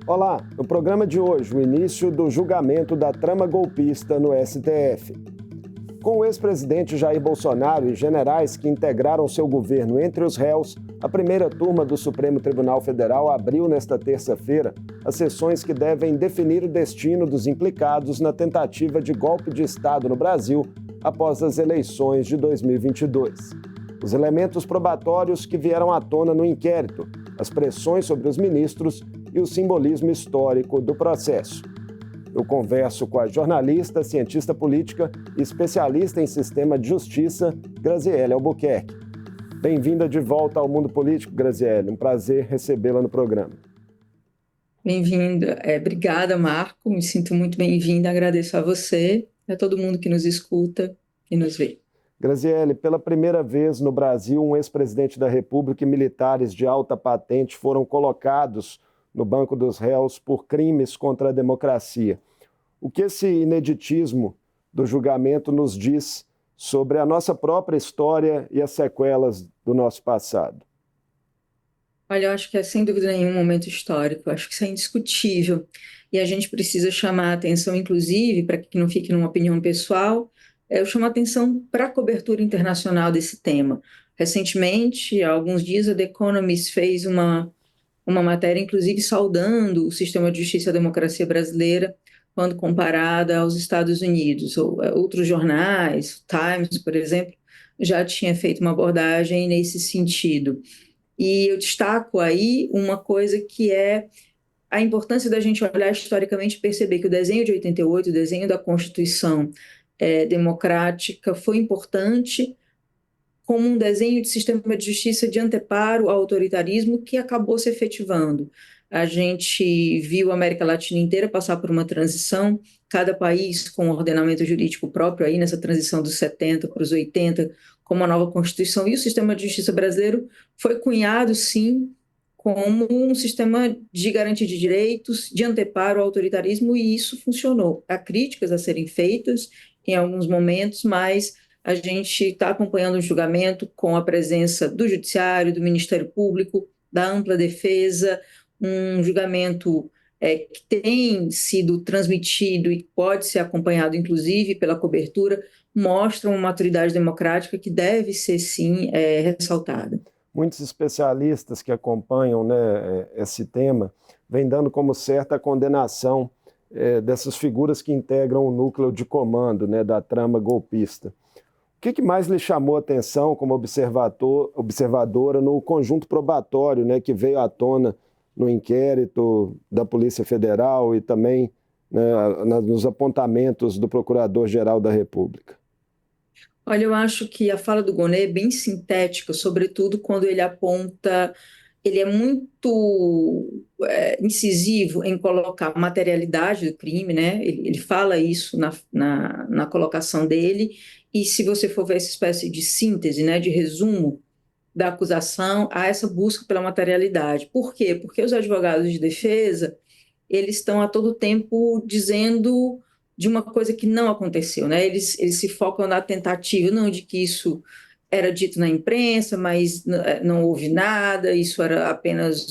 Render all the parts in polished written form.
Olá, no programa de hoje, o início do julgamento da trama golpista no STF. Com o ex-presidente Jair Bolsonaro e generais que integraram seu governo entre os réus, a primeira turma do Supremo Tribunal Federal abriu nesta terça-feira as sessões que devem definir o destino dos implicados na tentativa de golpe de Estado no Brasil após as eleições de 2022. Os elementos probatórios que vieram à tona no inquérito, as pressões sobre os ministros e o simbolismo histórico do processo. Eu converso com a jornalista, cientista política e especialista em sistema de justiça, Graziele Albuquerque. Bem-vinda de volta ao Mundo Político, Graziele. Um prazer recebê-la no programa. Bem-vinda. Obrigada, Marco. Me sinto muito bem-vinda. Agradeço a você e a todo mundo que nos escuta e nos vê. Graziele, pela primeira vez no Brasil, um ex-presidente da República e militares de alta patente foram colocados no banco dos réus por crimes contra a democracia. O que esse ineditismo do julgamento nos diz sobre a nossa própria história e as sequelas do nosso passado? Olha, eu acho que é sem dúvida nenhuma um momento histórico, eu acho que isso é indiscutível. E a gente precisa chamar a atenção, inclusive, para que não fique numa opinião pessoal, eu chamo a atenção para a cobertura internacional desse tema. Recentemente, há alguns dias, a The Economist fez uma matéria, inclusive, saudando o sistema de justiça e a democracia brasileira quando comparada aos Estados Unidos. Outros jornais, Times, por exemplo, já tinha feito uma abordagem nesse sentido. E eu destaco aí uma coisa que é a importância da gente olhar historicamente e perceber que o desenho de 88, o desenho da Constituição democrática, foi importante como um desenho de sistema de justiça de anteparo ao autoritarismo que acabou se efetivando. A gente viu a América Latina inteira passar por uma transição, cada país com um ordenamento jurídico próprio aí nessa transição dos 70 para os 80, com uma nova Constituição, e o sistema de justiça brasileiro foi cunhado, sim, como um sistema de garantia de direitos, de anteparo ao autoritarismo, e isso funcionou. Há críticas a serem feitas em alguns momentos, mas a gente está acompanhando o julgamento com a presença do Judiciário, do Ministério Público, da ampla defesa, um julgamento que tem sido transmitido e pode ser acompanhado, inclusive, pela cobertura, mostra uma maturidade democrática que deve ser, sim, ressaltada. Muitos especialistas que acompanham, né, esse tema vêm dando como certa a condenação dessas figuras que integram o núcleo de comando, né, da trama golpista. O que mais lhe chamou a atenção como observadora no conjunto probatório, né, que veio à tona no inquérito da Polícia Federal e também, né, nos apontamentos do Procurador-Geral da República? Olha, eu acho que a fala do Gonê é bem sintética, sobretudo quando ele aponta, ele é muito incisivo em colocar a materialidade do crime, né? Ele fala isso na colocação dele, e se você for ver essa espécie de síntese, né, de resumo da acusação, há essa busca pela materialidade. Por quê? Porque os advogados de defesa, eles estão a todo tempo dizendo de uma coisa que não aconteceu, né? Eles se focam na tentativa, não de que isso era dito na imprensa, mas não houve nada, isso era apenas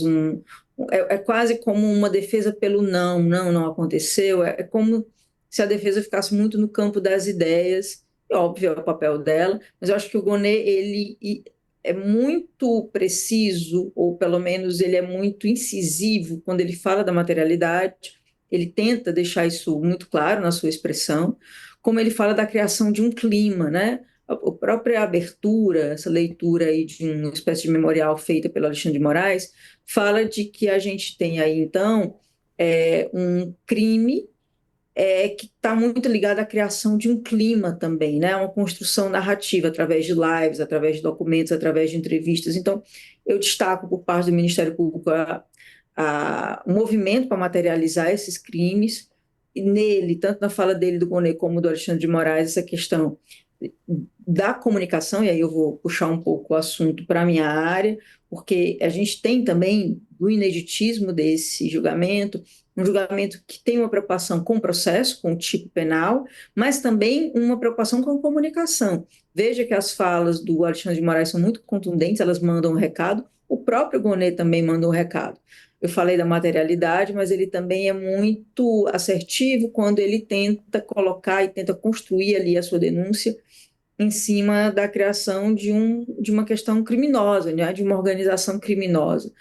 é quase como uma defesa pelo não aconteceu, é como se a defesa ficasse muito no campo das ideias, e óbvio, é o papel dela, mas eu acho que o Gonê, ele é muito preciso, ou pelo menos ele é muito incisivo quando ele fala da materialidade, ele tenta deixar isso muito claro na sua expressão, como ele fala da criação de um clima, né? A própria abertura, essa leitura aí de uma espécie de memorial feita pelo Alexandre de Moraes, fala de que a gente tem aí, então, um crime que está muito ligado à criação de um clima também, né? Uma construção narrativa através de lives, através de documentos, através de entrevistas. Então, eu destaco por parte do Ministério Público um movimento para materializar esses crimes, e nele, tanto na fala dele, do Gonê, como do Alexandre de Moraes, essa questão da comunicação, e aí eu vou puxar um pouco o assunto para a minha área, porque a gente tem também o ineditismo desse julgamento, um julgamento que tem uma preocupação com o processo, com o tipo penal, mas também uma preocupação com a comunicação. Veja que as falas do Alexandre de Moraes são muito contundentes, elas mandam um recado, o próprio Gonê também manda um recado. Eu falei da materialidade, mas ele também é muito assertivo quando ele tenta colocar e tenta construir ali a sua denúncia em cima da criação de uma questão criminosa, né, de uma organização criminosa.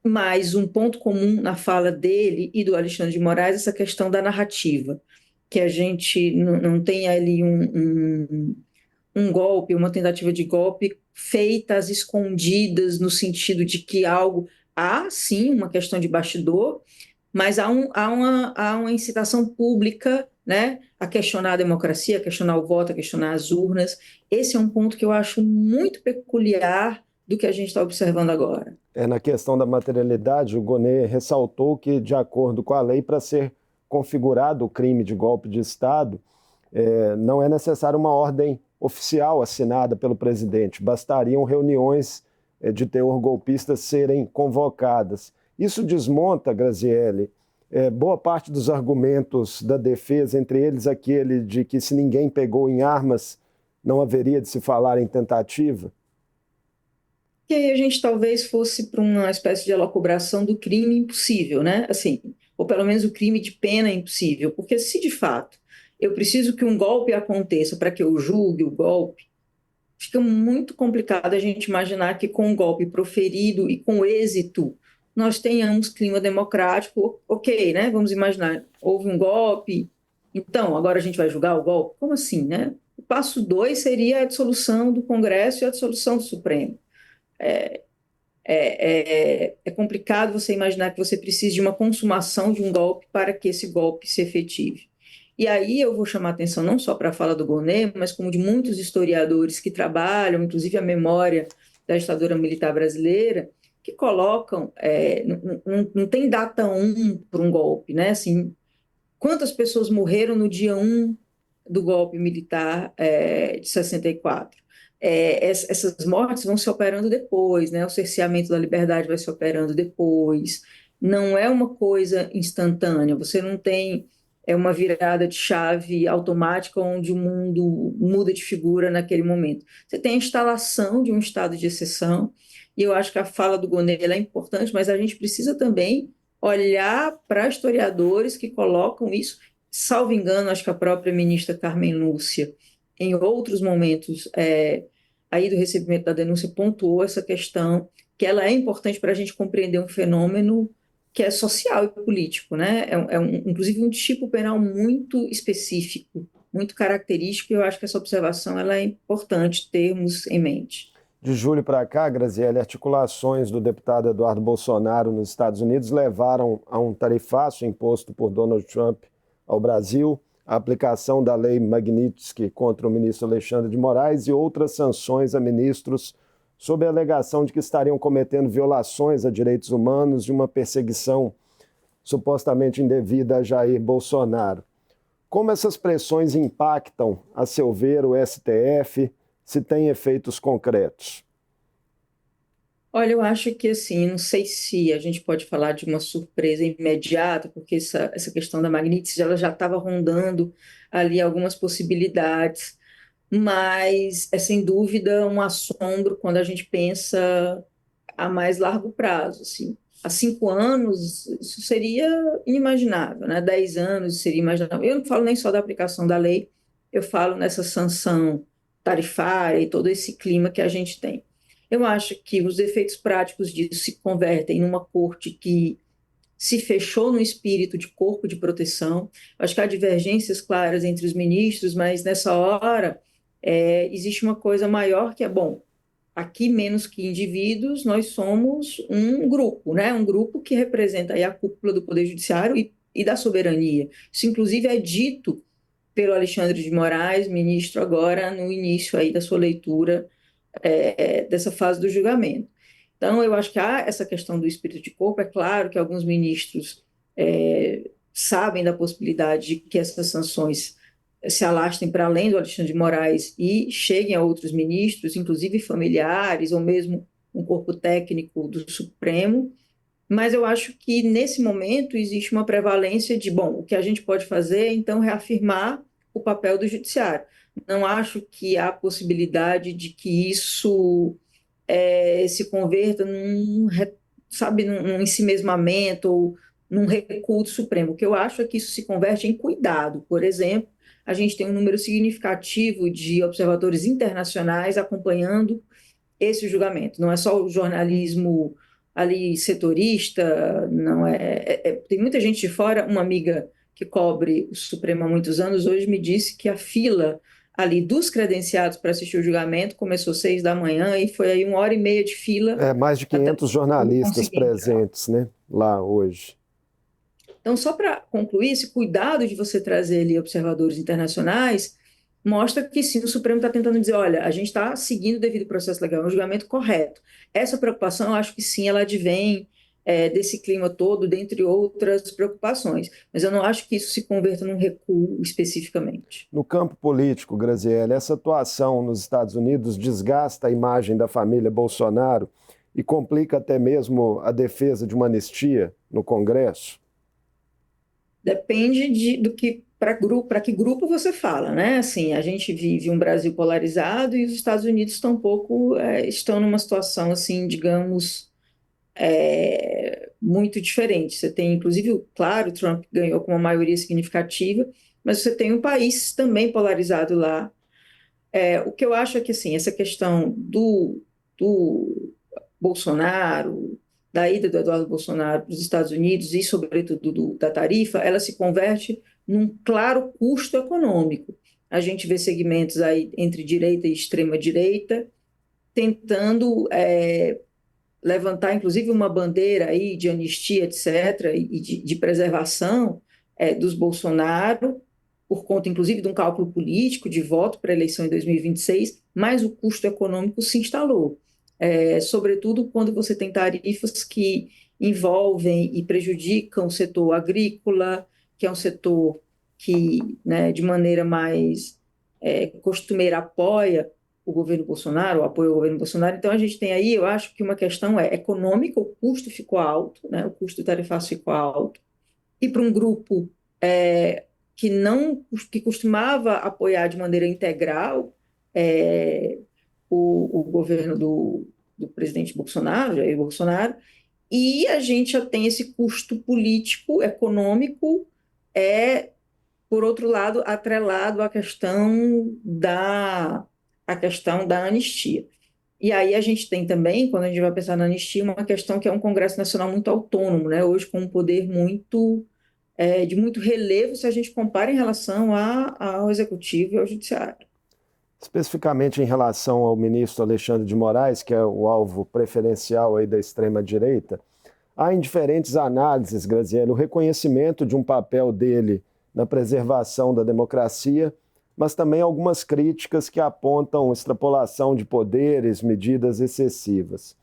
Mas um ponto comum na fala dele e do Alexandre de Moraes é essa questão da narrativa, que a gente não tem ali um golpe, uma tentativa de golpe feita às escondidas, no sentido de que há sim uma questão de bastidor, mas há uma incitação pública, né, a questionar a democracia, a questionar o voto, a questionar as urnas. Esse é um ponto que eu acho muito peculiar do que a gente está observando agora. Na questão da materialidade, o Gonê ressaltou que, de acordo com a lei, para ser configurado o crime de golpe de Estado, não é necessária uma ordem oficial assinada pelo presidente, bastariam reuniões de teor golpista serem convocadas. Isso desmonta, Graziele, boa parte dos argumentos da defesa, entre eles aquele de que se ninguém pegou em armas, não haveria de se falar em tentativa? Que aí a gente talvez fosse para uma espécie de elucubração do crime impossível, né? Assim, ou pelo menos o crime de pena impossível, porque se de fato eu preciso que um golpe aconteça para que eu julgue o golpe, fica muito complicado a gente imaginar que com um golpe proferido e com êxito nós tenhamos clima democrático, ok, né? Vamos imaginar, houve um golpe, então agora a gente vai julgar o golpe? Como assim, né? O passo 2 seria a dissolução do Congresso e a dissolução do Supremo. É complicado você imaginar que você precise de uma consumação de um golpe para que esse golpe se efetive. E aí eu vou chamar atenção não só para a fala do Gonê, mas como de muitos historiadores que trabalham, inclusive a memória da ditadura militar brasileira, que colocam, não tem data 1 para um golpe, né? Assim, quantas pessoas morreram no dia 1 do golpe militar de 64? Essas mortes vão se operando depois, né? O cerceamento da liberdade vai se operando depois. Não é uma coisa instantânea. Você não tem uma virada de chave automática onde o mundo muda de figura naquele momento. Você tem a instalação de um estado de exceção, e eu acho que a fala do Gonê é importante, mas a gente precisa também olhar para historiadores que colocam isso. Salvo engano, acho que a própria ministra Carmen Lúcia, em outros momentos aí do recebimento da denúncia, pontuou essa questão, que ela é importante para a gente compreender um fenômeno que é social e político, né? Inclusive um tipo penal muito específico, muito característico, e eu acho que essa observação ela é importante termos em mente. De julho para cá, Graziele, articulações do deputado Eduardo Bolsonaro nos Estados Unidos levaram a um tarifaço imposto por Donald Trump ao Brasil, a aplicação da lei Magnitsky contra o ministro Alexandre de Moraes e outras sanções a ministros sob a alegação de que estariam cometendo violações a direitos humanos de uma perseguição supostamente indevida a Jair Bolsonaro. Como essas pressões impactam, a seu ver, o STF, se tem efeitos concretos? Olha, eu acho que assim, não sei se a gente pode falar de uma surpresa imediata, porque essa questão da Magnitsky ela já estava rondando ali algumas possibilidades, mas é sem dúvida um assombro quando a gente pensa a mais largo prazo. Assim. Há 5 anos, isso seria inimaginável, né? 10 anos seria imaginável. Eu não falo nem só da aplicação da lei, eu falo nessa sanção tarifária e todo esse clima que a gente tem. Eu acho que os efeitos práticos disso se convertem numa corte que se fechou no espírito de corpo de proteção. Acho que há divergências claras entre os ministros, mas nessa hora existe uma coisa maior que é, bom, aqui menos que indivíduos, nós somos um grupo, né? Um grupo que representa aí a cúpula do Poder Judiciário e da soberania. Isso, inclusive, é dito pelo Alexandre de Moraes, ministro, agora no início aí da sua leitura dessa fase do julgamento. Então, eu acho que há essa questão do espírito de corpo. É claro que alguns ministros sabem da possibilidade de que essas sanções se alastrem para além do Alexandre de Moraes e cheguem a outros ministros, inclusive familiares, ou mesmo um corpo técnico do Supremo, mas eu acho que nesse momento existe uma prevalência de, bom, o que a gente pode fazer é então reafirmar o papel do judiciário. Não acho que há possibilidade de que isso se converta sabe, num ensimesmamento ou num recuo do Supremo. O que eu acho é que isso se converte em cuidado. Por exemplo, a gente tem um número significativo de observadores internacionais acompanhando esse julgamento. Não é só o jornalismo ali setorista, não tem muita gente de fora. Uma amiga que cobre o Supremo há muitos anos hoje me disse que a fila ali dos credenciados para assistir o julgamento começou às 6 da manhã e foi aí 1 hora e meia de fila Mais de até 500 jornalistas conseguir entrar. presentes, né, lá hoje. Então, só para concluir, esse cuidado de você trazer ali observadores internacionais mostra que sim, o Supremo está tentando dizer, olha, a gente está seguindo o devido processo legal, é um julgamento correto. Essa preocupação, eu acho que sim, ela advém desse clima todo, dentre outras preocupações. Mas eu não acho que isso se converta num recuo especificamente. No campo político, Graziele, essa atuação nos Estados Unidos desgasta a imagem da família Bolsonaro e complica até mesmo a defesa de uma anistia no Congresso? Depende do que para que grupo você fala, né? Assim, a gente vive um Brasil polarizado e os Estados Unidos estão um pouco estão numa situação assim, digamos, muito diferente. Você tem, inclusive, claro, o Trump ganhou com uma maioria significativa, mas você tem um país também polarizado lá. O que eu acho é que assim, essa questão do Bolsonaro, da ida do Eduardo Bolsonaro para os Estados Unidos e, sobretudo, da tarifa, ela se converte num claro custo econômico. A gente vê segmentos aí entre direita e extrema-direita tentando levantar, inclusive, uma bandeira aí de anistia, etc., e de preservação dos Bolsonaro, por conta, inclusive, de um cálculo político de voto para a eleição em 2026, mas o custo econômico se instalou. Sobretudo quando você tem tarifas que envolvem e prejudicam o setor agrícola, que é um setor que, né, de maneira mais costumeira, apoia o governo Bolsonaro, o apoio ao governo Bolsonaro. Então, a gente tem aí, eu acho que uma questão econômica, o custo ficou alto, né, o custo tarifário ficou alto, e para um grupo que não que costumava apoiar de maneira integral é, o governo do presidente Bolsonaro, Jair Bolsonaro, e a gente já tem esse custo político, econômico, por outro lado, atrelado à questão da anistia. E aí a gente tem também, quando a gente vai pensar na anistia, uma questão que é um Congresso Nacional muito autônomo, né? Hoje com um poder de muito relevo se a gente compara em relação ao Executivo e ao Judiciário. Especificamente em relação ao ministro Alexandre de Moraes, que é o alvo preferencial aí da extrema-direita, há em diferentes análises, Graziele, o reconhecimento de um papel dele na preservação da democracia, mas também algumas críticas que apontam extrapolação de poderes, medidas excessivas.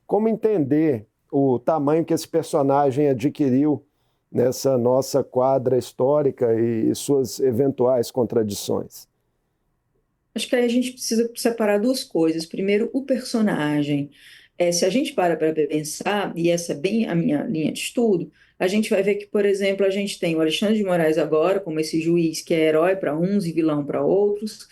Como entender o tamanho que esse personagem adquiriu nessa nossa quadra histórica e suas eventuais contradições? Acho que aí a gente precisa separar duas coisas. Primeiro, o personagem. Se a gente para pensar, e essa é bem a minha linha de estudo, a gente vai ver que, por exemplo, a gente tem o Alexandre de Moraes agora, como esse juiz que é herói para uns e vilão para outros.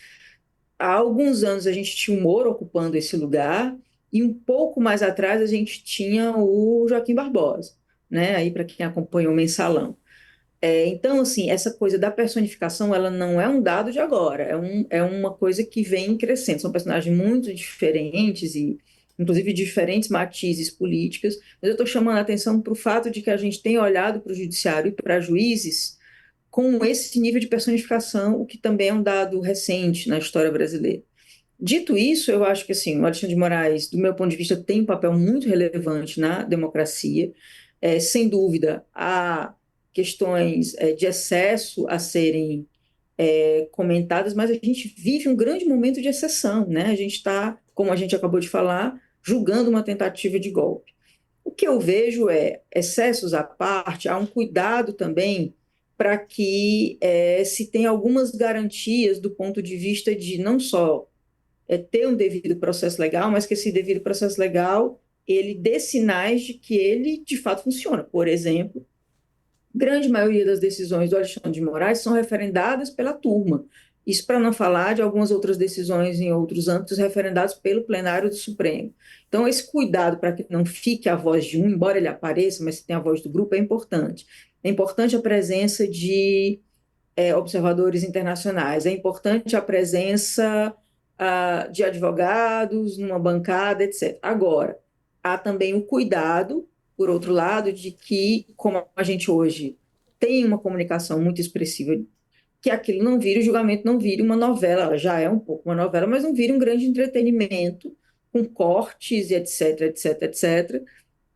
Há alguns anos a gente tinha o Moro ocupando esse lugar, e um pouco mais atrás a gente tinha o Joaquim Barbosa, né? Aí para quem acompanha o Mensalão. Então, assim, essa coisa da personificação, ela não é um dado de agora, é uma coisa que vem crescendo. São personagens muito diferentes e, inclusive, diferentes matizes políticas, mas eu estou chamando a atenção para o fato de que a gente tem olhado para o judiciário e para juízes com esse nível de personificação, o que também é um dado recente na história brasileira. Dito isso, eu acho que assim, o Alexandre de Moraes, do meu ponto de vista, tem um papel muito relevante na democracia. Sem dúvida, há questões de excesso a serem comentadas, mas a gente vive um grande momento de exceção, né? A gente está, como a gente acabou de falar, julgando uma tentativa de golpe. O que eu vejo excessos à parte, há um cuidado também para que se tenha algumas garantias do ponto de vista de não só ter um devido processo legal, mas que esse devido processo legal ele dê sinais de que ele de fato funciona. Por exemplo, grande maioria das decisões do Alexandre de Moraes são referendadas pela turma. Isso para não falar de algumas outras decisões em outros âmbitos referendados pelo plenário do Supremo. Então, esse cuidado para que não fique a voz de um, embora ele apareça, mas tem a voz do grupo, é importante. É importante a presença de observadores internacionais, é importante a presença de advogados numa bancada, etc. Agora, há também o cuidado, por outro lado, de que, como a gente hoje tem uma comunicação muito expressiva, que aquilo não vire, o julgamento não vire uma novela, ela já é um pouco uma novela, mas não vire um grande entretenimento, com cortes, etc, etc, etc,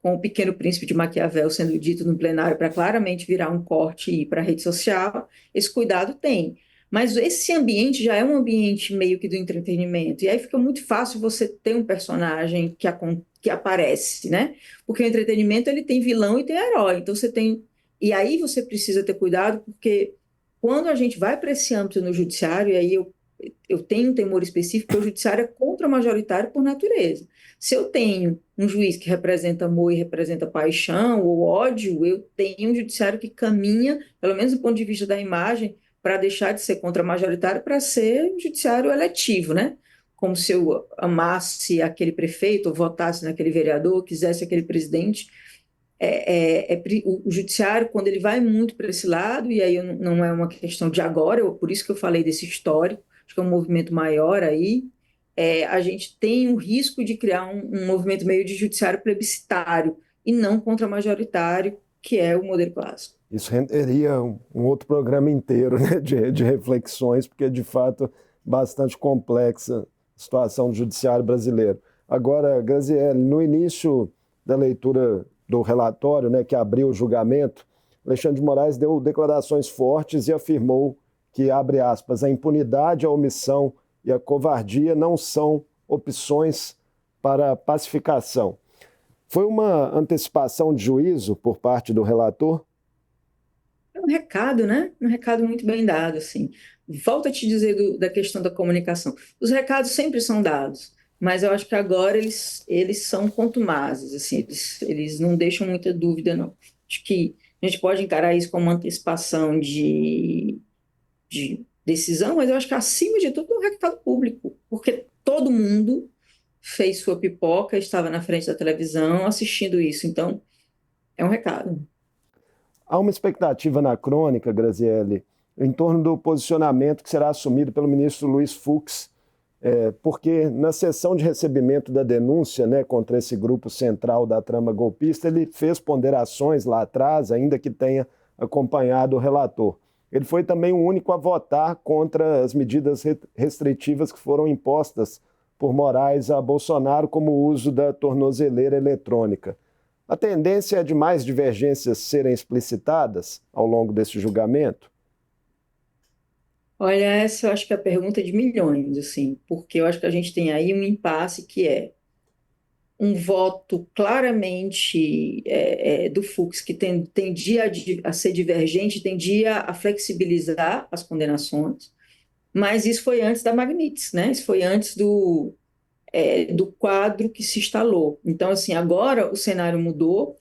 com o Pequeno Príncipe de Maquiavel sendo dito no plenário para claramente virar um corte e ir para a rede social, esse cuidado tem. Mas esse ambiente já é um ambiente meio que do entretenimento, e aí fica muito fácil você ter um personagem que aparece, né? Porque o entretenimento ele tem vilão e tem herói, então você tem. E aí você precisa ter cuidado, porque quando a gente vai para esse âmbito no judiciário, e aí eu tenho um temor específico, porque o judiciário é contra-majoritário por natureza. Se eu tenho um juiz que representa amor e representa paixão ou ódio, eu tenho um judiciário que caminha, pelo menos do ponto de vista da imagem, para deixar de ser contra-majoritário para ser um judiciário eletivo, né? Como se eu amasse aquele prefeito, ou votasse naquele vereador, quisesse aquele presidente. O judiciário, quando ele vai muito para esse lado, e aí não é uma questão de agora, por isso que eu falei desse histórico, acho que é um movimento maior aí, a gente tem o risco de criar um movimento meio de judiciário plebiscitário e não contra-majoritário, que é o modelo clássico. Isso renderia um outro programa inteiro, né, de reflexões, porque de fato bastante complexa a situação do judiciário brasileiro. Agora, Graziele, no início da leitura do relatório, né, que abriu o julgamento, Alexandre de Moraes deu declarações fortes e afirmou que, abre aspas, a impunidade, a omissão e a covardia não são opções para a pacificação. Foi uma antecipação de juízo por parte do relator? É um recado, né? Um recado muito bem dado, assim. Volto a te dizer da questão da comunicação. Os recados sempre são dados, mas eu acho que agora eles são contumazes, assim, eles não deixam muita dúvida, não. Acho que a gente pode encarar isso como uma antecipação de decisão, mas eu acho que, acima de tudo, é um recado público, porque todo mundo fez sua pipoca, estava na frente da televisão assistindo isso, então é um recado. Há uma expectativa na crônica, Graziele, em torno do posicionamento que será assumido pelo ministro Luiz Fux, porque na sessão de recebimento da denúncia, né, contra esse grupo central da trama golpista, ele fez ponderações lá atrás, ainda que tenha acompanhado o relator. Ele foi também o único a votar contra as medidas restritivas que foram impostas por Moraes a Bolsonaro, como o uso da tornozeleira eletrônica. A tendência é de mais divergências serem explicitadas ao longo desse julgamento? Olha, essa eu acho que é a pergunta de milhões, assim, porque eu acho que a gente tem aí um impasse que é um voto claramente do Fux, que tendia a ser divergente, tendia a flexibilizar as condenações, mas isso foi antes da Magnitsky, né? Isso foi antes do quadro que se instalou. Então, assim, agora o cenário mudou,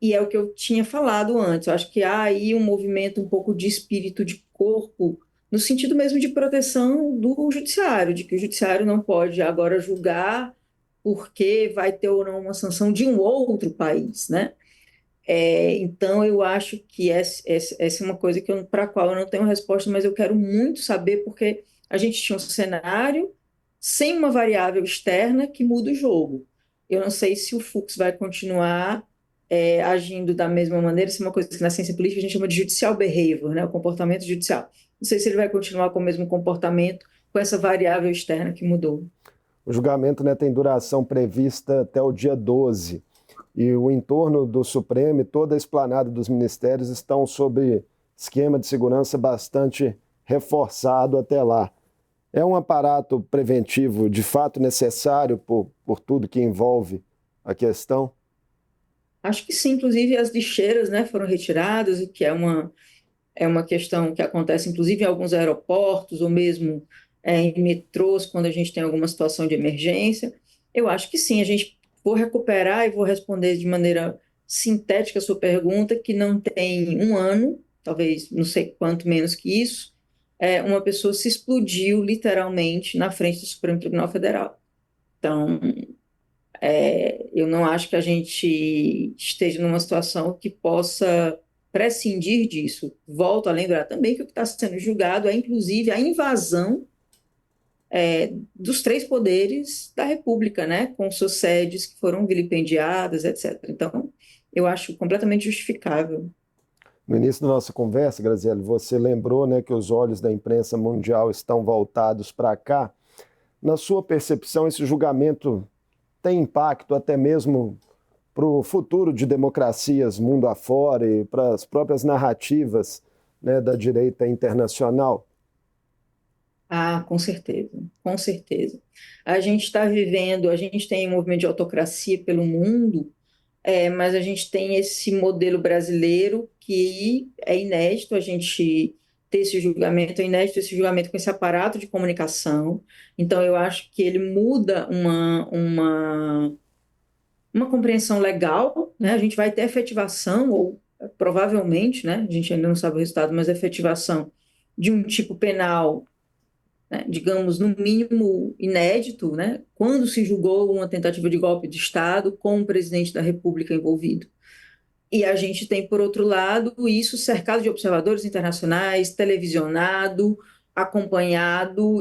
e é o que eu tinha falado antes. Eu acho que há aí um movimento um pouco de espírito de corpo, no sentido mesmo de proteção do judiciário, de que o judiciário não pode agora julgar porque vai ter ou não uma sanção de um outro país, né? Então, eu acho que essa é uma coisa para a qual eu não tenho resposta, mas eu quero muito saber, porque a gente tinha um cenário sem uma variável externa que muda o jogo. Eu não sei se o Fux vai continuar agindo da mesma maneira, isso é uma coisa que na ciência política a gente chama de judicial behavior, né? O comportamento judicial. Não sei se ele vai continuar com o mesmo comportamento, com essa variável externa que mudou. O julgamento, né, tem duração prevista até o dia 12. E o entorno do Supremo e toda a esplanada dos ministérios estão sob esquema de segurança bastante reforçado até lá. É um aparato preventivo de fato necessário por tudo que envolve a questão? Acho que sim, inclusive as lixeiras, né, foram retiradas, o que é uma questão que acontece inclusive em alguns aeroportos ou mesmo em metrôs, quando a gente tem alguma situação de emergência. Eu acho que sim, a gente vou recuperar e vou responder de maneira sintética a sua pergunta, que não tem um ano, talvez não sei quanto menos que isso, uma pessoa se explodiu literalmente na frente do Supremo Tribunal Federal. Então, eu não acho que a gente esteja numa situação que possa prescindir disso. Volto a lembrar também que o que está sendo julgado é, inclusive, a invasão dos três poderes da República, né, com suas sedes que foram vilipendiadas, etc. Então, eu acho completamente justificável. No início da nossa conversa, Graziele, você lembrou, né, que os olhos da imprensa mundial estão voltados para cá. Na sua percepção, esse julgamento tem impacto até mesmo para o futuro de democracias mundo afora e para as próprias narrativas, né, da direita internacional? Ah, com certeza, com certeza. A gente está vivendo, a gente tem um movimento de autocracia pelo mundo, mas a gente tem esse modelo brasileiro que é inédito, a gente ter esse julgamento, é inédito esse julgamento com esse aparato de comunicação. Então, eu acho que ele muda uma compreensão legal, né? A gente vai ter efetivação, ou provavelmente, né? A gente ainda não sabe o resultado, mas efetivação de um tipo penal, né, digamos, no mínimo inédito, né, quando se julgou uma tentativa de golpe de Estado com o presidente da República envolvido. E a gente tem, por outro lado, isso cercado de observadores internacionais, televisionado, acompanhado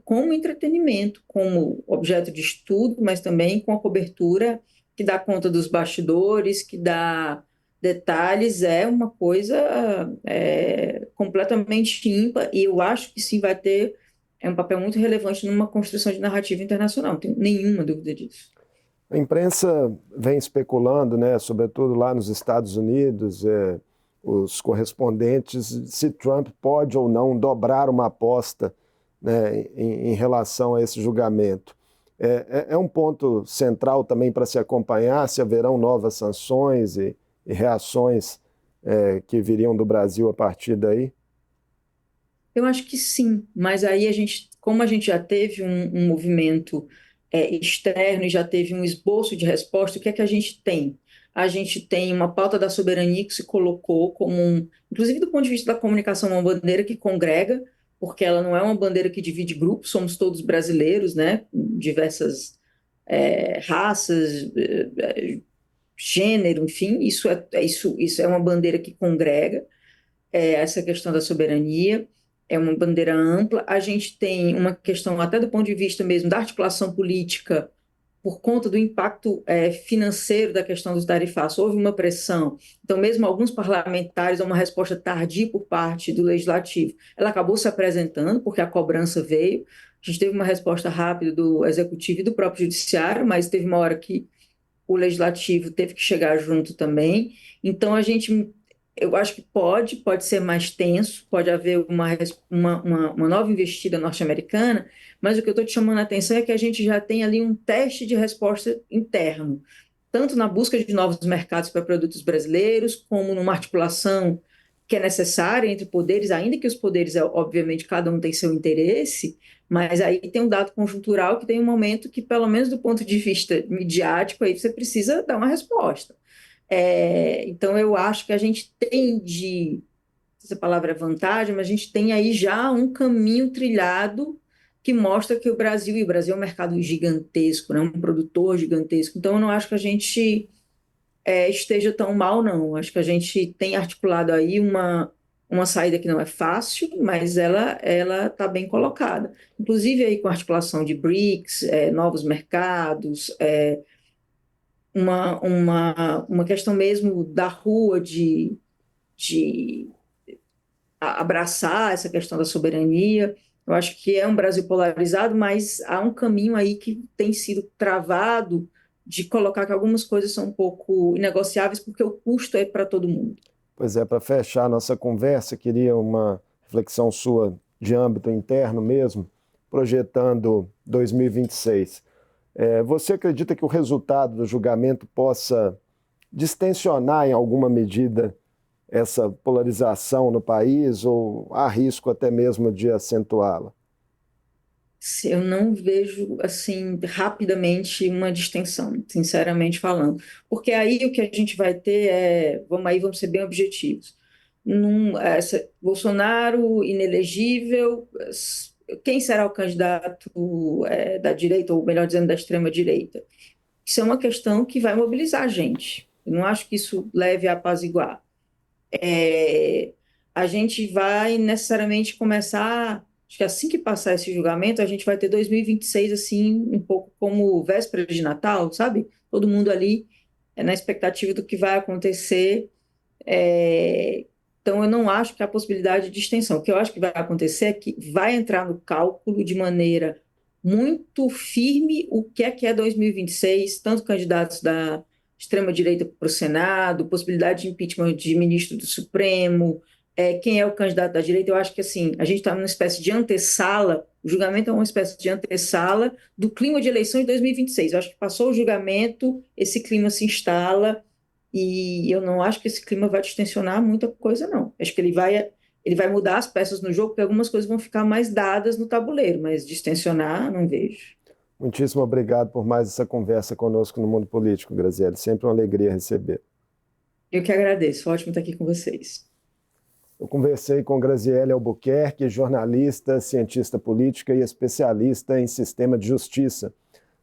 como entretenimento, como objeto de estudo, mas também com a cobertura que dá conta dos bastidores, que dá detalhes, é uma coisa completamente ímpar, e eu acho que sim vai ter um papel muito relevante numa construção de narrativa internacional, não tenho nenhuma dúvida disso. A imprensa vem especulando, né, sobretudo lá nos Estados Unidos, os correspondentes, se Trump pode ou não dobrar uma aposta, né, em relação a esse julgamento. É um ponto central também para se acompanhar se haverão novas sanções e reações que viriam do Brasil a partir daí? Eu acho que sim, mas aí como a gente já teve um movimento externo e já teve um esboço de resposta, o que é que a gente tem? A gente tem uma pauta da soberania que se colocou como inclusive do ponto de vista da comunicação, uma bandeira que congrega, porque ela não é uma bandeira que divide grupos, somos todos brasileiros, né? Diversas raças, gênero, enfim, isso é uma bandeira que congrega essa questão da soberania, é uma bandeira ampla. A gente tem uma questão, até do ponto de vista mesmo da articulação política, por conta do impacto financeiro da questão dos tarifaços, houve uma pressão. Então, mesmo alguns parlamentares, uma resposta tardia por parte do legislativo, ela acabou se apresentando, porque a cobrança veio. A gente teve uma resposta rápida do executivo e do próprio judiciário, mas teve uma hora que o legislativo teve que chegar junto também. Então, eu acho que pode ser mais tenso, pode haver uma nova investida norte-americana, mas o que eu estou te chamando a atenção é que a gente já tem ali um teste de resposta interno, tanto na busca de novos mercados para produtos brasileiros, como numa articulação que é necessária entre poderes, ainda que os poderes, obviamente, cada um tem seu interesse, mas aí tem um dado conjuntural que tem um momento que, pelo menos do ponto de vista midiático, aí você precisa dar uma resposta. Então, eu acho que a gente tem essa palavra é vantagem, mas a gente tem aí já um caminho trilhado que mostra que e o Brasil é um mercado gigantesco, né? Um produtor gigantesco. Então, eu não acho que a gente esteja tão mal, não. Acho que a gente tem articulado aí uma saída que não é fácil, mas ela está bem colocada. Inclusive aí com a articulação de BRICS, novos mercados, uma questão mesmo da rua de abraçar essa questão da soberania. Eu acho que é um Brasil polarizado, mas há um caminho aí que tem sido travado de colocar que algumas coisas são um pouco inegociáveis, porque o custo é para todo mundo. Pois é, para fechar a nossa conversa, queria uma reflexão sua de âmbito interno mesmo, projetando 2026. Você acredita que o resultado do julgamento possa distensionar em alguma medida essa polarização no país ou há risco até mesmo de acentuá-la? Eu não vejo assim rapidamente uma distensão, sinceramente falando, porque aí o que a gente vai ter vamos ser bem objetivos. Bolsonaro inelegível, quem será o candidato da direita, ou melhor dizendo, da extrema-direita? Isso é uma questão que vai mobilizar a gente. Eu não acho que isso leve a apaziguar. A gente vai necessariamente começar, acho que assim que passar esse julgamento, a gente vai ter 2026, assim, um pouco como véspera de Natal, sabe? Todo mundo ali na expectativa do que vai acontecer. Então, eu não acho que há possibilidade de extensão. O que eu acho que vai acontecer é que vai entrar no cálculo de maneira muito firme o que é 2026, tanto candidatos da extrema-direita para o Senado, possibilidade de impeachment de ministro do Supremo, quem é o candidato da direita. Eu acho que assim, a gente está numa espécie de antessala, o julgamento é uma espécie de antessala do clima de eleições de 2026. Eu acho que passou o julgamento, esse clima se instala, e eu não acho que esse clima vai distensionar muita coisa, não. Acho que ele vai mudar as peças no jogo, porque algumas coisas vão ficar mais dadas no tabuleiro, mas distensionar, não vejo. Muitíssimo obrigado por mais essa conversa conosco no Mundo Político, Graziele. Sempre uma alegria receber. Eu que agradeço. Ótimo estar aqui com vocês. Eu conversei com Graziele Albuquerque, jornalista, cientista política e especialista em sistema de justiça.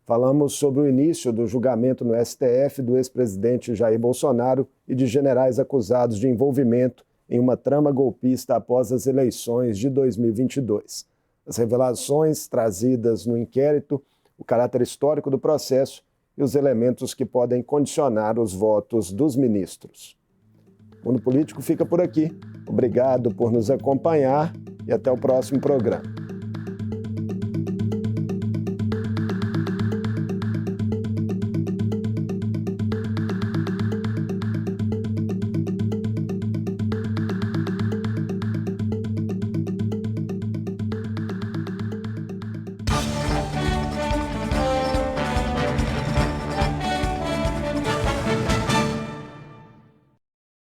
Falamos sobre o início do julgamento no STF do ex-presidente Jair Bolsonaro e de generais acusados de envolvimento em uma trama golpista após as eleições de 2022. As revelações trazidas no inquérito, o caráter histórico do processo e os elementos que podem condicionar os votos dos ministros. O Mundo Político fica por aqui. Obrigado por nos acompanhar e até o próximo programa.